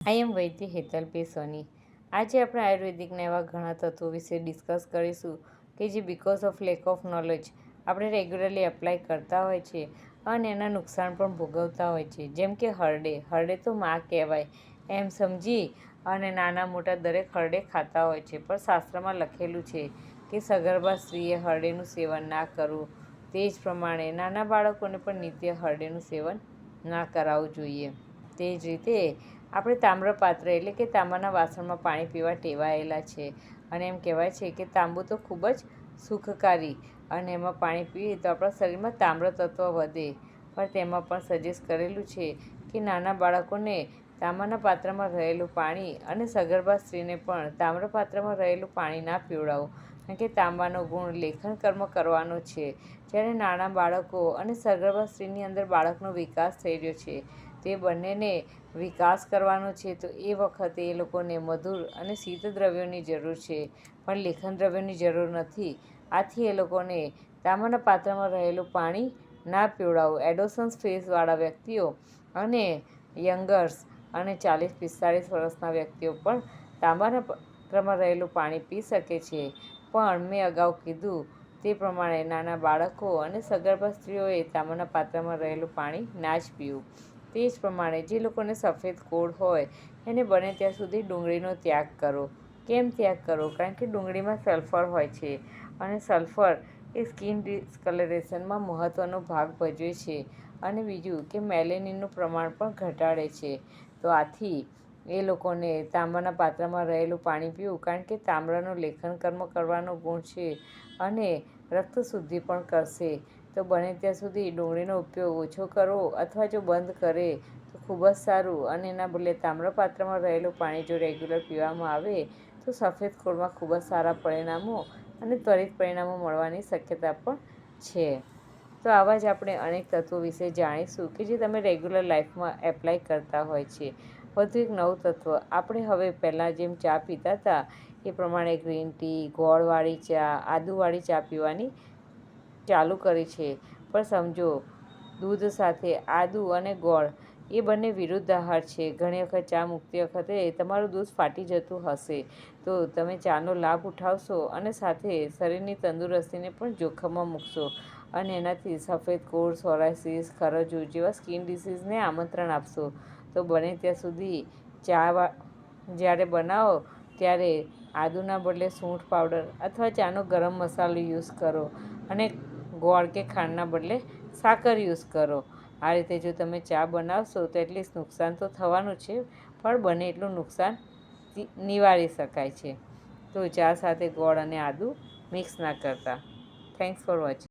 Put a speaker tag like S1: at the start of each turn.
S1: આઈ એમ વૈદ્ય Hetal pay સોની. આજે આપણે આયુર્વેદિકના એવા ઘણા તત્વો વિશે ડિસ્કસ કરીશું કે જે because of lack of knowledge આપણે રેગ્યુલરલી એપ્લાય કરતા હોય છે અને એના નુકસાન પણ ભોગવતા હોય છે. જેમ કે હરડે. હરડે તો માં કહેવાય એમ સમજી અને નાના મોટા દરેક હરડે ખાતા હોય છે, પણ શાસ્ત્રમાં લખેલું છે કે સગર્ભા સ્ત્રીએ હરડેનું સેવન ના કરવું. તે જ પ્રમાણે નાના બાળકોને પણ નિત્ય હરડેનું સેવન ના કરાવવું જોઈએ. તે જ રીતે આપણે તામ્રપાત્ર એટલે કે તાંબાના વાસણમાં પાણી પીવા ટેવાયેલા છે અને એમ કહેવાય છે કે તાંબુ તો ખૂબ જ સુખકારી અને એમાં પાણી પીએ તો આપણા શરીરમાં તામ્ર તત્વ વધે. પણ તેમાં પણ સજેસ્ટ કરેલું છે કે નાના બાળકોને તાંબાના પાત્રમાં રહેલું પાણી અને સગર્ભા સ્ત્રીને પણ તામ્રપાત્રમાં રહેલું પાણી ના પીવડાવવું, કારણ કે તાંબાનો ગુણ લેખન કર્મ કરવાનો છે. જ્યારે નાના બાળકો અને સગર્ભા સ્ત્રીની અંદર બાળકનો વિકાસ થઈ રહ્યો છે, તે બંનેને વિકાસ કરવાનો છે, તો એ વખતે એ લોકોને મધુર અને શીત દ્રવ્યોની જરૂર છે, પણ લેખન દ્રવ્યોની જરૂર નથી. આથી એ લોકોને તાંબાના પાત્રમાં રહેલું પાણી ના પીવડાવવું. એડોસન્સ ફેઝવાળા વ્યક્તિઓ અને યંગર્સ અને 40-45 વર્ષના વ્યક્તિઓ પણ તાંબાના પાત્રમાં રહેલું પાણી પી શકે છે, પણ મેં અગાઉ કીધું તે પ્રમાણે નાના બાળકો અને સગર્ભા સ્ત્રીઓએ તાંબાના પાત્રમાં રહેલું પાણી ના જ પીવું. તે જ પ્રમાણે જે લોકોને સફેદ કોડ હોય એને બને ત્યાં સુધી ડુંગળીનો ત્યાગ કરો. કેમ ત્યાગ કરો? કારણ કે ડુંગળીમાં સલ્ફર હોય છે અને સલ્ફર એ સ્કિન ડિસ્કલરેશનમાં મહત્ત્વનો ભાગ ભજવે છે અને બીજું કે મેલેનિનનું પ્રમાણ પણ ઘટાડે છે. તો આથી એ લોકોને તાંબાના પાત્રમાં રહેલું પાણી પીવું, કારણ કે તાંબાનો લેખન કર્મ કરવાનો ગુણ છે અને રક્ત શુદ્ધિ પણ કરશે. તો બને ત્યાં સુધી ડુંગળીનો ઉપયોગ ઓછો કરવો અથવા જો બંધ કરે તો ખૂબ જ સારું. અને એના બદલે તામ્રપાત્રમાં રહેલું પાણી જો રેગ્યુલર પીવામાં આવે તો સફેદ કોડમાં ખૂબ જ સારા પરિણામો અને ત્વરિત પરિણામો મળવાની શક્યતા પણ છે. તો આવા જ આપણે અનેક તત્વો વિશે જાણીશું કે જે તમે રેગ્યુલર લાઈફમાં એપ્લાય કરતા હોય છે. વધુ એક નવું તત્વ, આપણે હવે પહેલાં જેમ ચા પીતા હતા એ પ્રમાણે ગ્રીન ટી, ગોળવાળી ચા, આદુવાળી ચા પીવાની ચાલુ કરી છે. પણ સમજો, દૂધ સાથે આદુ અને ગોળ એ બંને વિરુદ્ધ આહાર છે. ઘણી વખત ચા મૂકતી વખતે તમારું દૂધ ફાટી જતું હશે, તો તમે ચાનો લાભ ઉઠાવશો અને સાથે શરીરની તંદુરસ્તીને પણ જોખમમાં મૂકશો અને એનાથી સફેદ કોડ, સોરાયસિસ, ખરજૂર જેવા સ્કિન ડિસીઝને આમંત્રણ આપશો. તો બને ત્યાં સુધી ચા જ્યારે બનાવો ત્યારે આદુના બદલે સૂંઠ પાવડર અથવા ચાનો ગરમ મસાલો યુઝ કરો અને ગોળ કે ખાંડના બદલે સાકર યુઝ કરો. આ રીતે જો તમે ચા બનાવશો તો એટલીસ્ટ નુકસાન તો થવાનું છે, પણ બને એટલું નુકસાન નિવારી શકાય છે. તો ચા સાથે ગોળ અને આદુ મિક્સ ના કરતા. Thanks for watching.